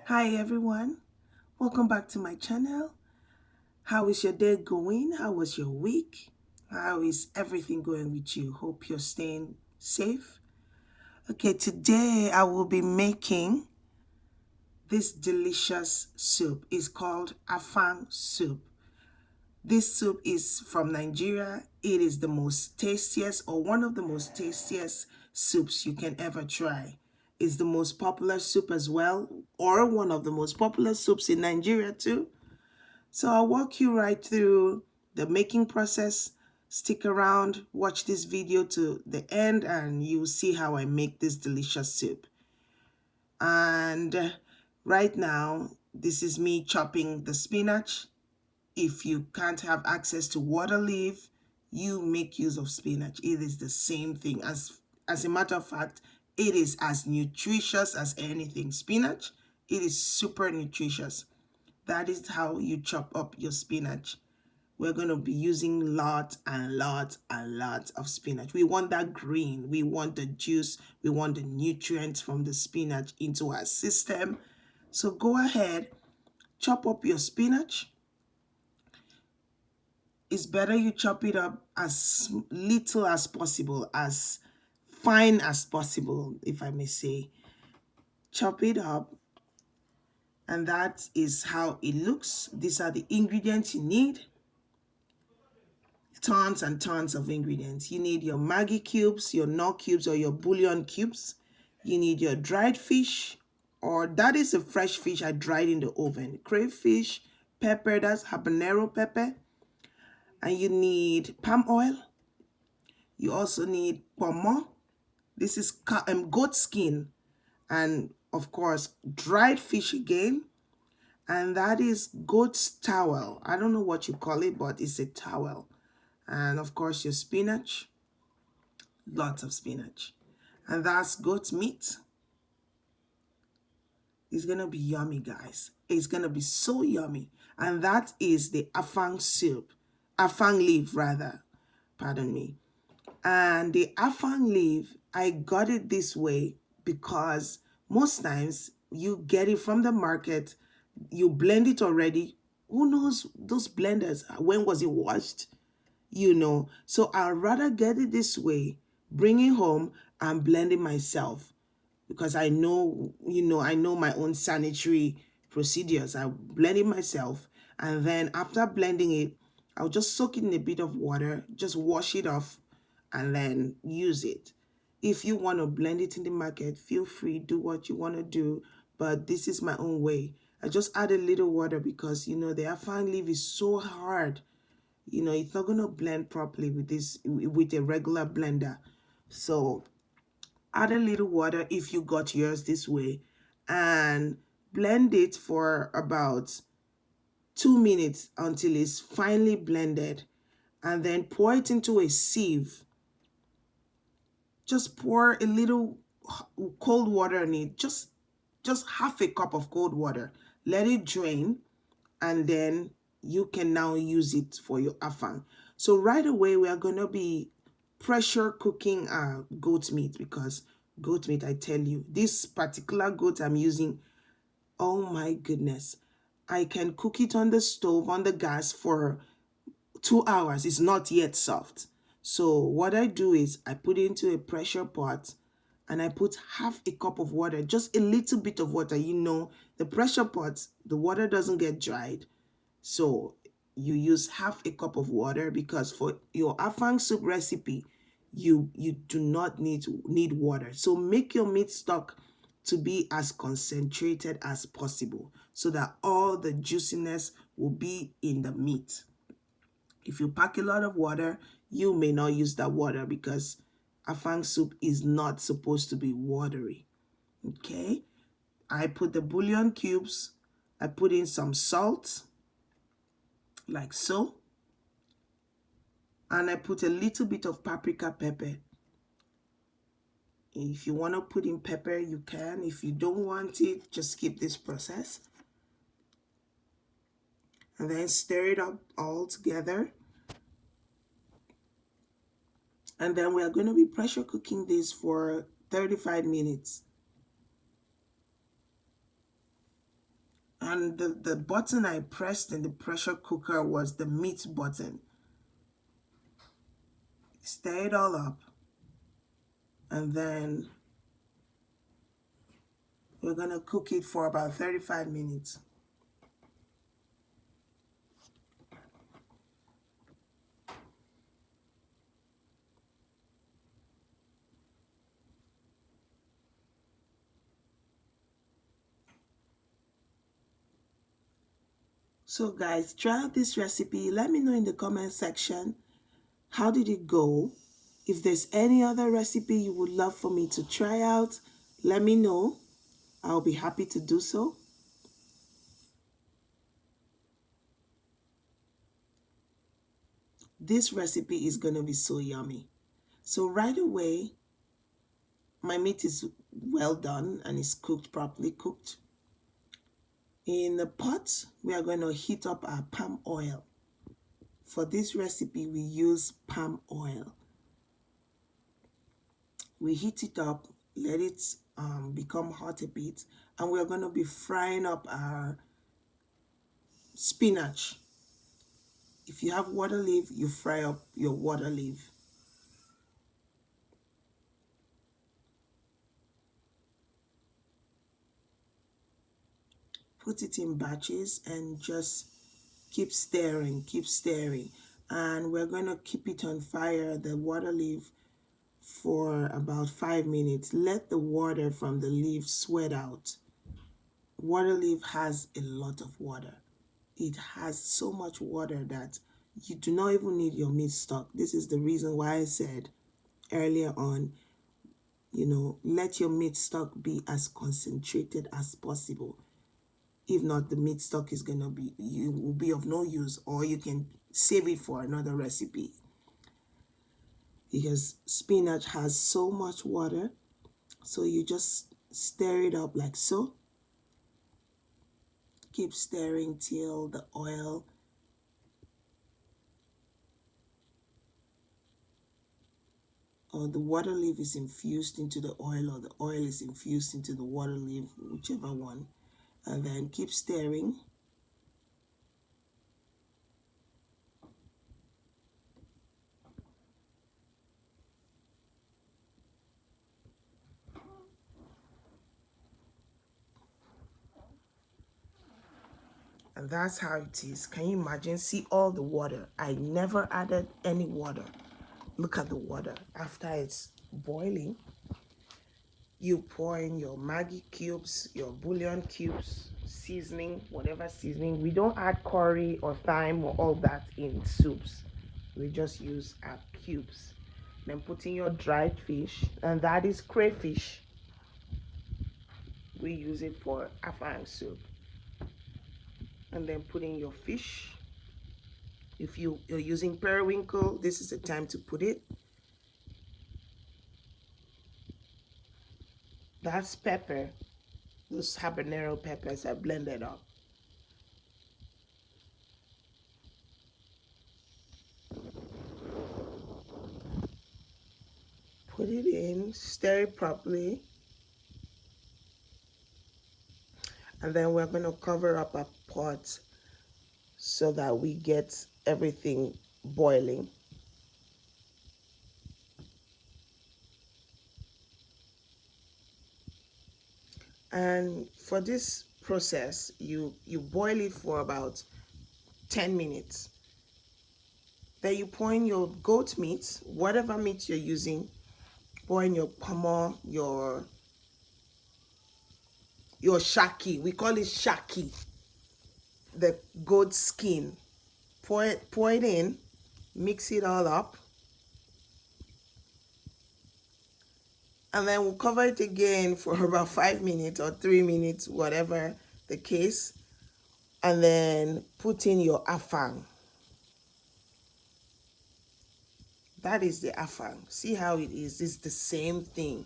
Hi everyone, welcome back to my channel. How is your day going? How was your week? How is everything going with you? Hope you're staying safe. Okay, today I will be making this delicious soup. It's called afang soup. This soup is from Nigeria. It is the most tastiest or one of the most tastiest soups you can ever try. It's the most popular soup as well, or one of the most popular soups in Nigeria too. So I'll walk you right through the making process. Stick around, watch this video to the end, and you'll see how I make this delicious soup. And right now, this is me chopping the spinach. If you can't have access to water leaf, you make use of spinach. It is the same thing. As a matter of fact, it is as nutritious as anything. Spinach, it is super nutritious. That is how you chop up your spinach. We're going to be using lots and lots and lots of spinach. We want that green. We want the juice. We want the nutrients from the spinach into our system. So go ahead, chop up your spinach. It's better you chop it up as little as possible, as fine as possible, if I may say. Chop it up, and that is how it looks. These are the ingredients you need. Tons and tons of ingredients. You need your Maggi cubes, your Knorr cubes, or your bouillon cubes. You need your dried fish, or that is a fresh fish I dried in the oven. Crayfish, pepper, that's habanero pepper. And you need palm oil. You also need pomo. This is goat skin. And of course, dried fish again. And that is goat's towel. I don't know what you call it, but it's a towel. And of course, your spinach. Lots of spinach. And that's goat meat. It's going to be yummy, guys. It's going to be so yummy. And that is the afang soup. Afang leaf, rather. Pardon me. And the afang leaf, I got it this way because most times you get it from the market, you blend it already. Who knows those blenders? When was it washed? So I'd rather get it this way, bring it home and blend it myself because I know, I know my own sanitary procedures. I blend it myself, and then after blending it, I'll just soak it in a bit of water, just wash it off, and then use it. If you want to blend it in the market, feel free, do what you want to do, but this is my own way. I just add a little water because, the afang leaf is so hard. It's not going to blend properly with a regular blender. So add a little water if you got yours this way and blend it for about 2 minutes until it's finely blended, and then pour it into a sieve. Just pour a little cold water in it, just half a cup of cold water. Let it drain, and then you can now use it for your afang. So right away we are going to be pressure cooking goat meat, because goat meat, I tell you, this particular goat I'm using, oh my goodness, I can cook it on the stove, on the gas for 2 hours. It's not yet soft. So what I do is I put it into a pressure pot and I put half a cup of water, just a little bit of water. The pressure pot, the water doesn't get dried. So you use half a cup of water, because for your afang soup recipe, you do not need water. So make your meat stock to be as concentrated as possible so that all the juiciness will be in the meat. If you pack a lot of water, you may not use that water because afang soup is not supposed to be watery. Okay? I put the bouillon cubes, I put in some salt, like so, and I put a little bit of paprika pepper. If you want to put in pepper, you can. If you don't want it, just skip this process. And then stir it up all together. And then we are going to be pressure cooking this for 35 minutes. And the button I pressed in the pressure cooker was the meat button. Stir it all up, and then we're gonna cook it for about 35 minutes. So guys, try out this recipe. Let me know in the comment section, how did it go? If there's any other recipe you would love for me to try out, let me know. I'll be happy to do so. This recipe is going to be so yummy. So right away, my meat is well done and is cooked, properly cooked. In the pot, we are going to heat up our palm oil. For this recipe, we use palm oil. We heat it up, let it become hot a bit, and we're going to be frying up our spinach. If you have water leaf, you fry up your water leaf. Put it in batches and just keep stirring, and we're going to keep it on fire, the water leaf, for about 5 minutes. Let the water from the leaf sweat out. Water leaf has a lot of water. It has so much water that you do not even need your meat stock. This is the reason why I said earlier on, let your meat stock be as concentrated as possible. If not, the meat stock is going to be, you will be of no use, or you can save it for another recipe. Because spinach has so much water, so you just stir it up like so. Keep stirring till the oil or the water leaf is infused into the oil, or the oil is infused into the water leaf, whichever one. And then keep stirring. And that's how it is. Can you imagine? See all the water. I never added any water. Look at the water. After it's boiling, you pour in your Maggi cubes, your bouillon cubes, seasoning, whatever seasoning. We don't add curry or thyme or all that in soups. We just use our cubes. Then put in your dried fish, and that is crayfish. We use it for afang soup. And then put in your fish. If you're using periwinkle, this is the time to put it. That's pepper. Those habanero peppers are blended up. Put it in, stir it properly. And then we're going to cover up our pot so that we get everything boiling. And for this process, you boil it for about 10 minutes. Then you pour in your goat meat, whatever meat you're using. Pour in your pomo, your shaki. We call it shaki, the goat skin. Pour it in, mix it all up. And then we'll cover it again for about 5 minutes or 3 minutes, whatever the case. And then put in your afang. That is the afang. See how it is? It's the same thing.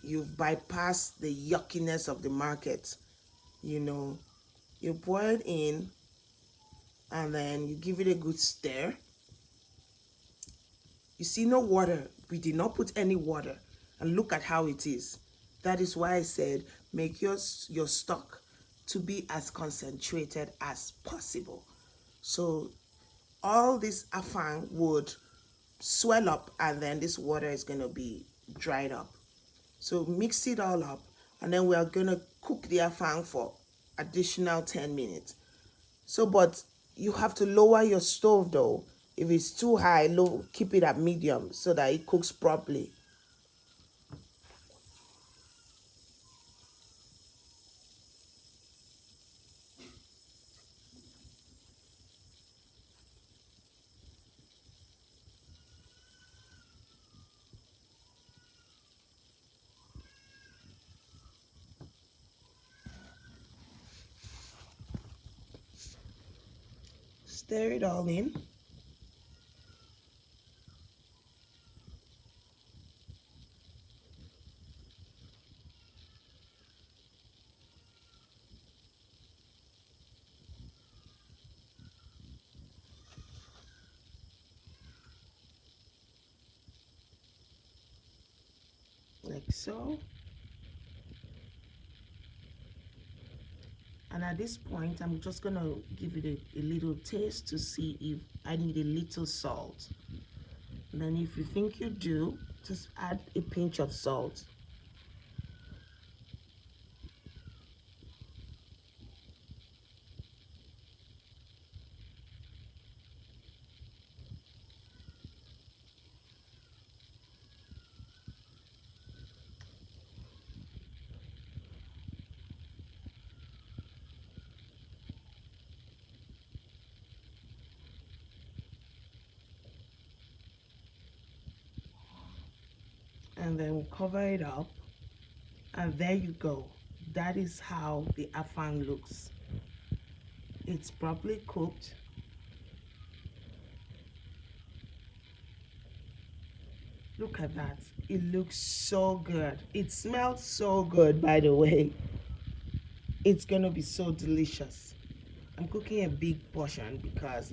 You've bypassed the yuckiness of the market. You pour it in, and then you give it a good stir. You see, no water. We did not put any water. And look at how it is. That is why I said make your stock to be as concentrated as possible. So all this afang would swell up, and then this water is going to be dried up. So mix it all up, and then we are going to cook the afang for additional 10 minutes. So, but you have to lower your stove though. If it's too high, low, keep it at medium so that it cooks properly. Stir it all in. Like so. And at this point, I'm just gonna give it a little taste to see if I need a little salt. And then if you think you do, just add a pinch of salt. And then we'll cover it up. And there you go. That is how the afang looks. It's properly cooked. Look at that. It looks so good. It smells so good, by the way. It's gonna be so delicious. I'm cooking a big portion because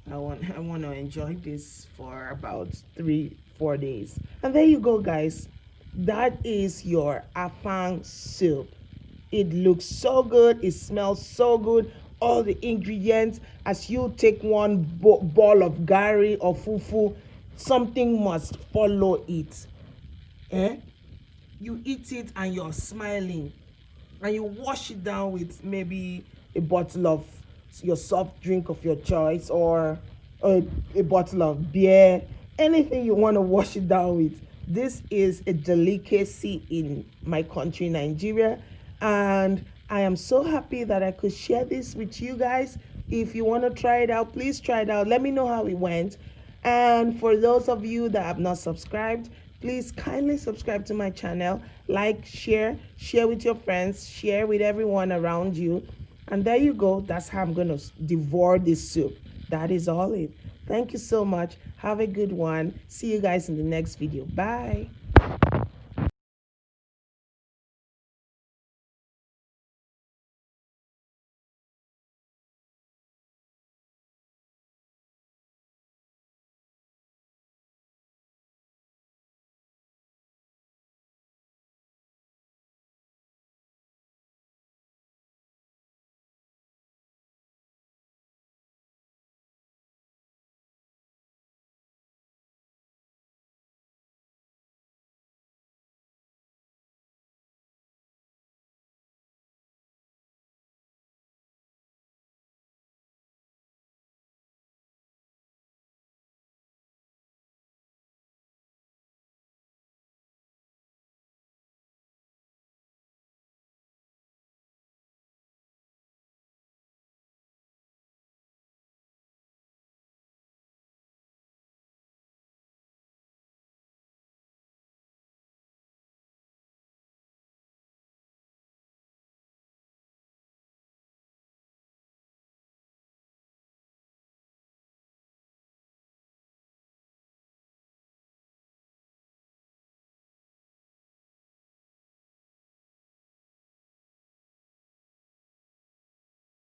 I want to enjoy this for about 3-4 days. And there you go, guys. That is your afang soup. It looks so good. It smells so good. All the ingredients, as you take one ball of gari or fufu, something must follow it. You eat it and you're smiling, and you wash it down with maybe a bottle of your soft drink of your choice, or a bottle of beer, anything you want to wash it down with. This is a delicacy in my country, Nigeria, and I am so happy that I could share this with you guys. If you want to try it out, please try it out. Let me know how it went. And for those of you that have not subscribed, please kindly subscribe to my channel, like, share with your friends, share with everyone around you. And there you go. That's how I'm going to devour this soup. That is all it. Thank you so much. Have a good one. See you guys in the next video. Bye.